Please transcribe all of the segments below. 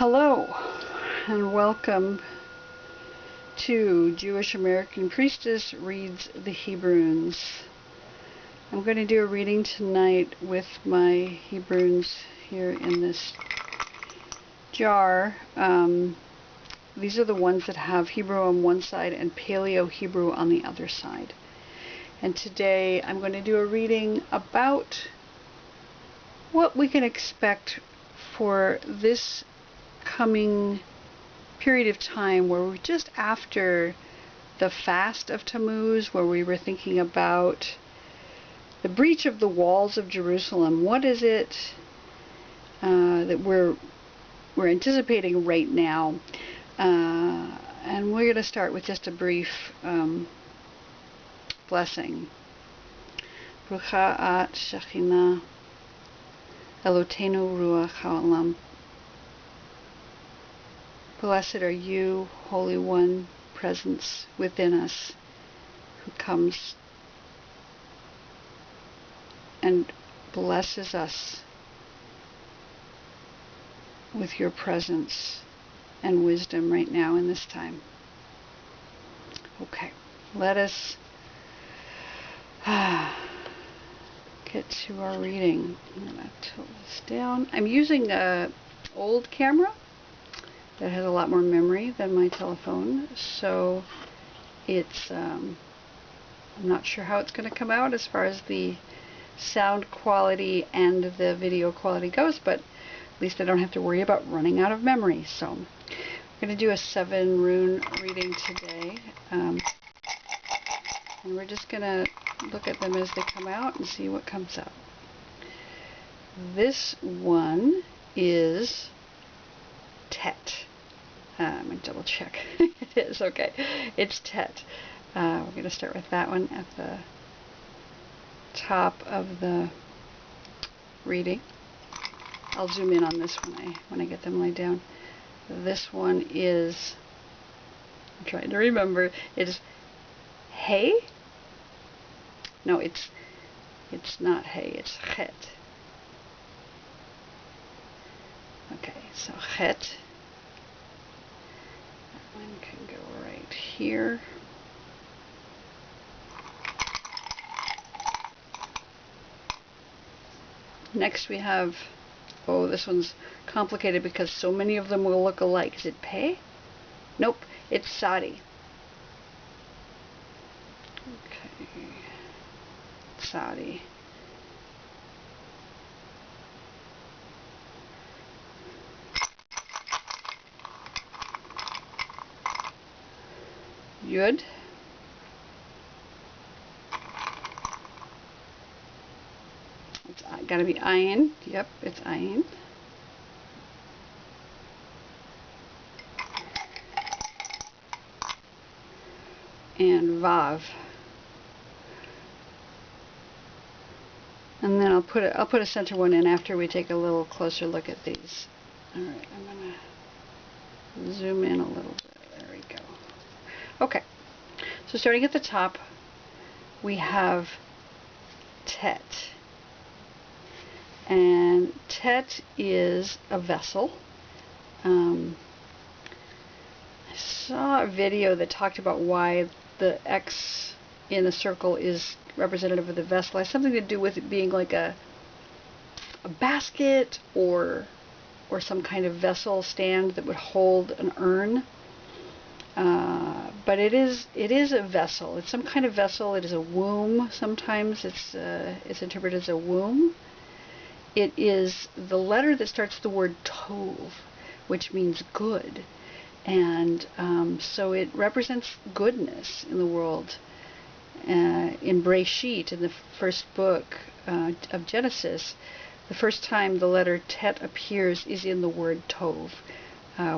Hello and welcome to Jewish American Priestess Reads the Hebrunes. I'm going to do a reading tonight with my Hebrunes here in this jar. These are the ones that have Hebrew on one side and Paleo Hebrew on the other side. And today I'm going to do a reading about what we can expect for this coming period of time, where we're just after the fast of Tammuz, where we were thinking about the breach of the walls of Jerusalem. What is it that we're anticipating right now? And we're going to start with just a brief blessing. Brucha at Shekhinah Eloteinu Ruach HaOlam. Blessed are you, Holy One, presence within us, who comes and blesses us with your presence and wisdom right now in this time. Okay, let us get to our reading. I'm going to tilt this down. I'm using an old camera that has a lot more memory than my telephone, so it's I'm not sure how it's going to come out as far as the sound quality and the video quality goes, but at least I don't have to worry about running out of memory. So I'm going to do a 7 rune reading today, and we're just going to look at them as they come out and see what comes out. This one is Tet. I'm going to double check. It is, okay. It's Tet. We're going to start with that one at the top of the reading. I'll zoom in on this when I get them laid down. This one is, I'm trying to remember, it's Hey? No, it's not Hey, it's Chet. Okay, so Chet. That one can go right here. Next we have, oh, this one's complicated because so many of them will look alike. Is it Pei? Nope, it's Sadi. Okay, Sadi. Yud. It's got to be Ayin. Yep, it's Ayin. And Vav. And then I'll put a center one in after we take a little closer look at these. All right, I'm gonna zoom in a little bit. There we go. Okay, so starting at the top, we have Tet. And Tet is a vessel. I saw a video that talked about why the X in a circle is representative of the vessel. It has something to do with it being like a basket or some kind of vessel stand that would hold an urn. But it is a vessel. It's some kind of vessel. It is a womb. Sometimes it's interpreted as a womb. It is the letter that starts the word Tov, which means good. And so it represents goodness in the world. In Breshit, in the first book of Genesis, the first time the letter Tet appears is in the word Tov,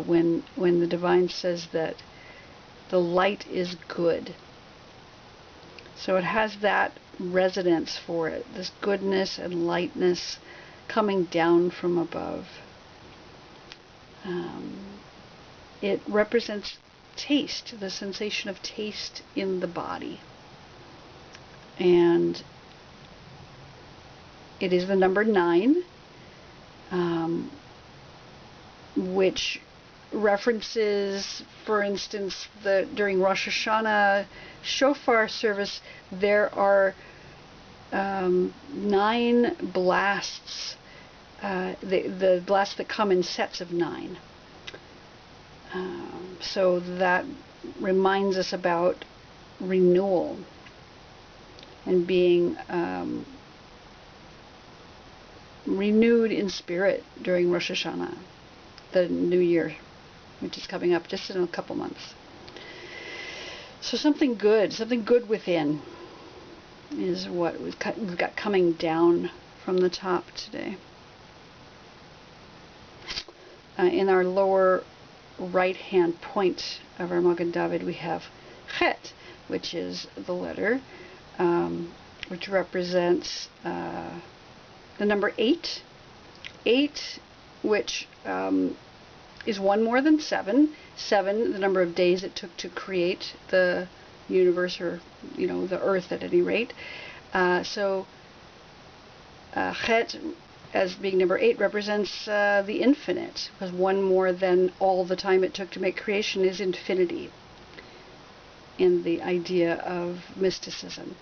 when the divine says that the light is good. So it has that resonance for it, this goodness and lightness coming down from above. It represents taste, the sensation of taste in the body. And it is the number 9. which references, for instance, during Rosh Hashanah shofar service, there are 9 blasts, the blasts that come in sets of 9. So that reminds us about renewal and being renewed in spirit during Rosh Hashanah, the new year, which is coming up just in a couple months. So something good within is what we've got coming down from the top today. In our lower right hand point of our Magen David, we have Chet, which is the letter which represents the number 8. 8, which is one more than 7. 7, the number of days it took to create the universe, or the earth at any rate. So Chet, as being number 8, represents the infinite, because one more than all the time it took to make creation is infinity in the idea of mysticism.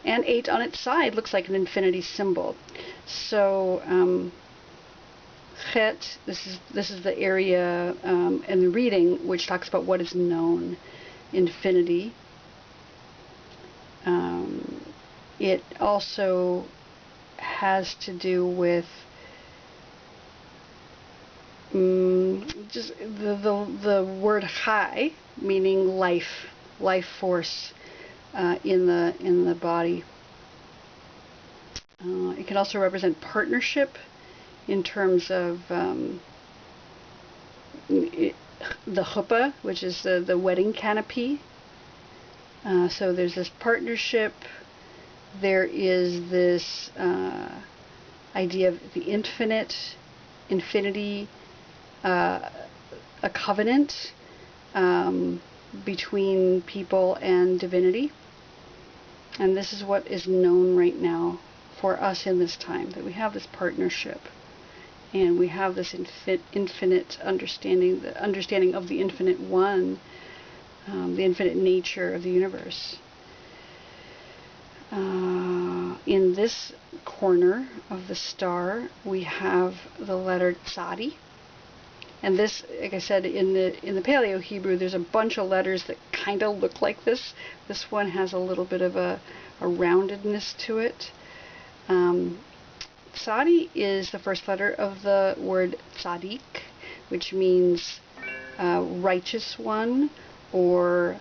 And 8 on its side looks like an infinity symbol. So Chet, this is the area in the reading which talks about what is known, infinity. It also has to do with just the word chai, meaning life force in the body. It can also represent partnership in terms of the chuppah, which is the wedding canopy. So there's this partnership. There is this idea of the infinity, a covenant between people and divinity. And this is what is known right now for us in this time, that we have this partnership, and we have this infinite understanding, the understanding of the infinite one, the infinite nature of the universe. In this corner of the star, we have the letter tzadi. And this, like I said, in the Paleo Hebrew, there's a bunch of letters that kind of look like this. This one has a little bit of a roundedness to it. Tzadi is the first letter of the word tzadik, which means righteous one, or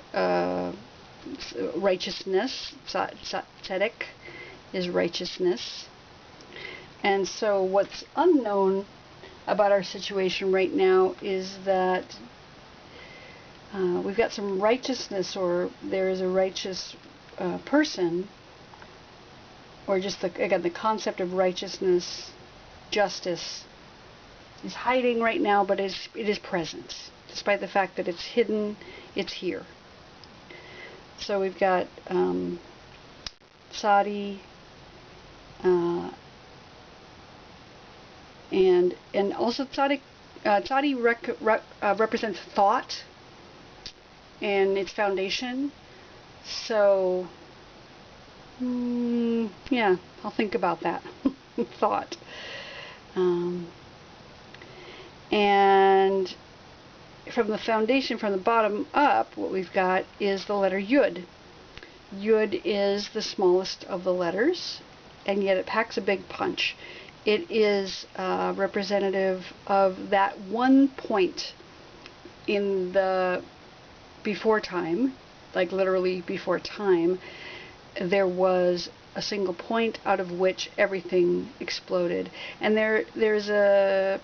righteousness. Tzedek is righteousness. And so what's unknown about our situation right now is that we've got some righteousness, or there is a righteous person, or just the concept of righteousness, justice, is hiding right now, but it is present. Despite the fact that it's hidden, it's here. So we've got tzadi, and also tzadi represents thought and its foundation. So yeah, I'll think about that. Thought. And from the foundation, from the bottom up, what we've got is the letter Yud. Yud is the smallest of the letters, and yet it packs a big punch. It is representative of that one point in the before time, like literally before time, there was a single point out of which everything exploded. And there's a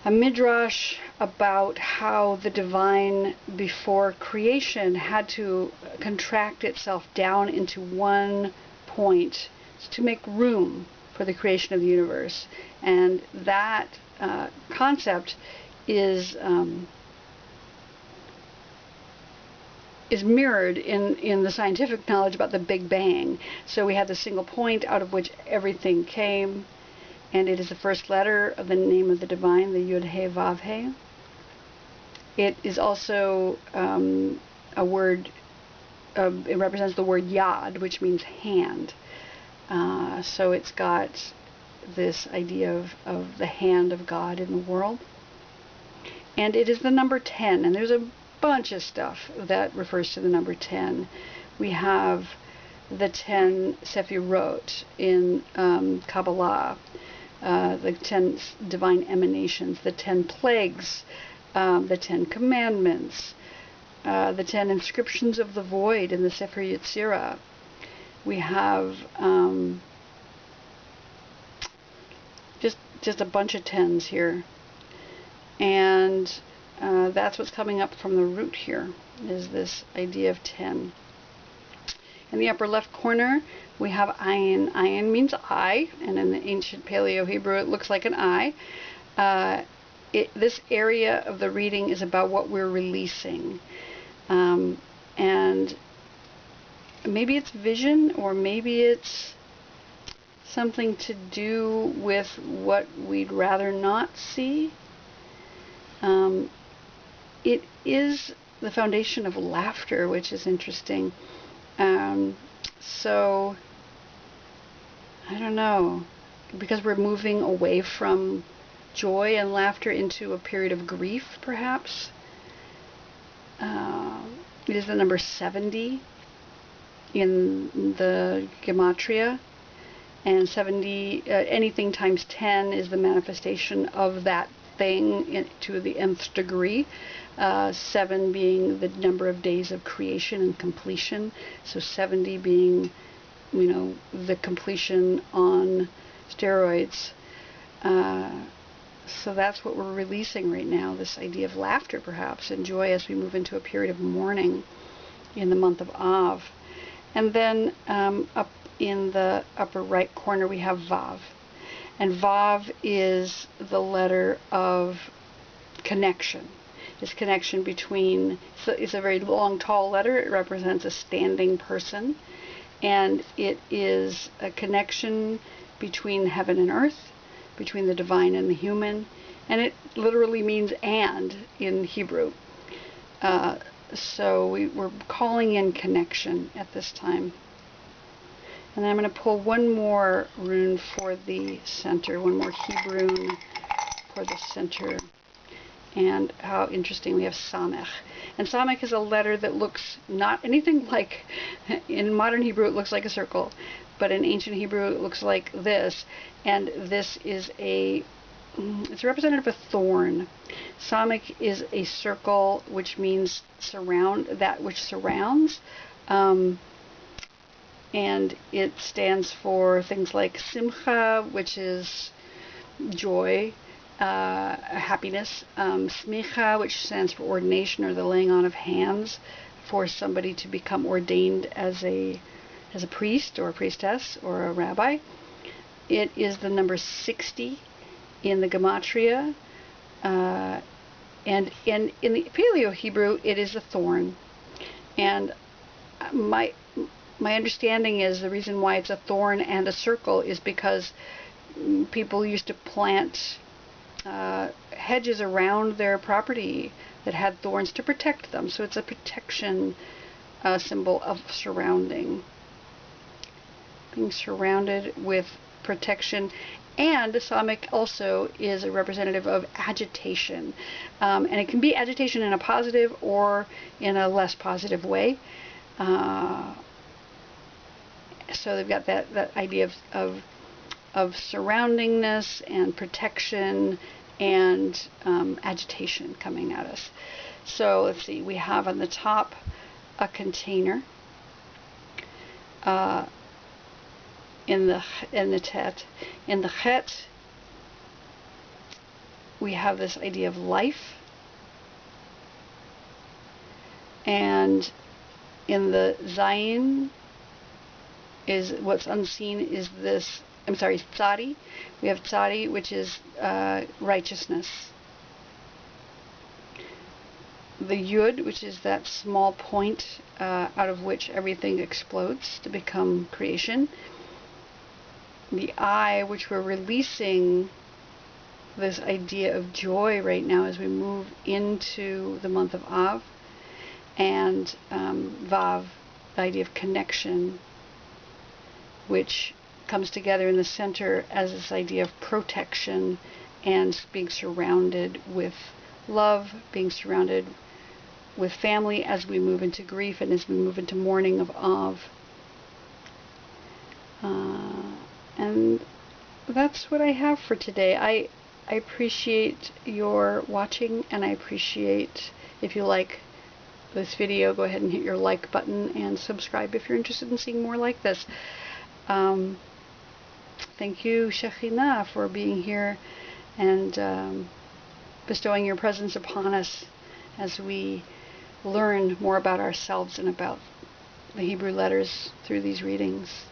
midrash about how the divine before creation had to contract itself down into one point to make room for the creation of the universe. And that concept is mirrored in the scientific knowledge about the Big Bang. So we had the single point out of which everything came, and it is the first letter of the name of the divine, the Yud He Vav He. It is also a word, it represents the word Yad, which means hand. So it's got this idea of the hand of God in the world. And it is the number 10, and there's a bunch of stuff that refers to the number 10. We have the 10 Sephirot in Kabbalah, the 10 divine emanations, the 10 plagues, the 10 commandments, the 10 inscriptions of the void in the Sefer Yetzirah. We have just a bunch of 10s here. And that's what's coming up from the root here, is this idea of 10. In the upper left corner, we have ayin. Ayin means eye, and in the ancient Paleo Hebrew, it looks like an eye. This area of the reading is about what we're releasing. And maybe it's vision, or maybe it's something to do with what we'd rather not see. It is the foundation of laughter, which is interesting. So, I don't know, because we're moving away from joy and laughter into a period of grief, perhaps. It is the number 70 in the Gematria, and 70, anything times 10 is the manifestation of that thing to the nth degree. 7 being the number of days of creation and completion, so 70 being, the completion on steroids. So that's what we're releasing right now, this idea of laughter, perhaps, and joy as we move into a period of mourning in the month of Av. And then up in the upper right corner we have Vav. And Vav is the letter of connection. It's connection between, it's a very long, tall letter. It represents a standing person. And it is a connection between heaven and earth, between the divine and the human. And it literally means and in Hebrew. So we're calling in connection at this time. And then I'm going to pull one more rune for the center, one more Hebrune for the center. And how interesting, we have Samech. And Samech is a letter that looks not anything like, in modern Hebrew it looks like a circle, but in ancient Hebrew it looks like this. And this is it's a representative of a thorn. Samech is a circle, which means that which surrounds. And it stands for things like simcha, which is joy, happiness, smicha, which stands for ordination or the laying on of hands for somebody to become ordained as a priest or a priestess or a rabbi. It is the number 60 in the Gematria, and in the Paleo Hebrew it is a thorn. And my understanding is the reason why it's a thorn and a circle is because people used to plant hedges around their property that had thorns to protect them. So it's a protection symbol of surrounding. Being surrounded with protection. And Samech also is a representative of agitation. And it can be agitation in a positive or in a less positive way. So they've got that idea of surroundingness and protection and agitation coming at us. So let's see, we have on the top a container in the tet. In the chet, we have this idea of life, and in the zayin is what's unseen is this. I'm sorry, tzadi. We have tzadi, which is righteousness. The yud, which is that small point out of which everything explodes to become creation. the I, which we're releasing this idea of joy right now as we move into the month of Av, and Vav, the idea of connection, which comes together in the center as this idea of protection and being surrounded with love, being surrounded with family as we move into grief and as we move into mourning of Av. And that's what I have for today. I appreciate your watching, and I appreciate if you like this video, go ahead and hit your like button and subscribe if you're interested in seeing more like this. Thank you, Shekhinah, for being here and bestowing your presence upon us as we learn more about ourselves and about the Hebrew letters through these readings.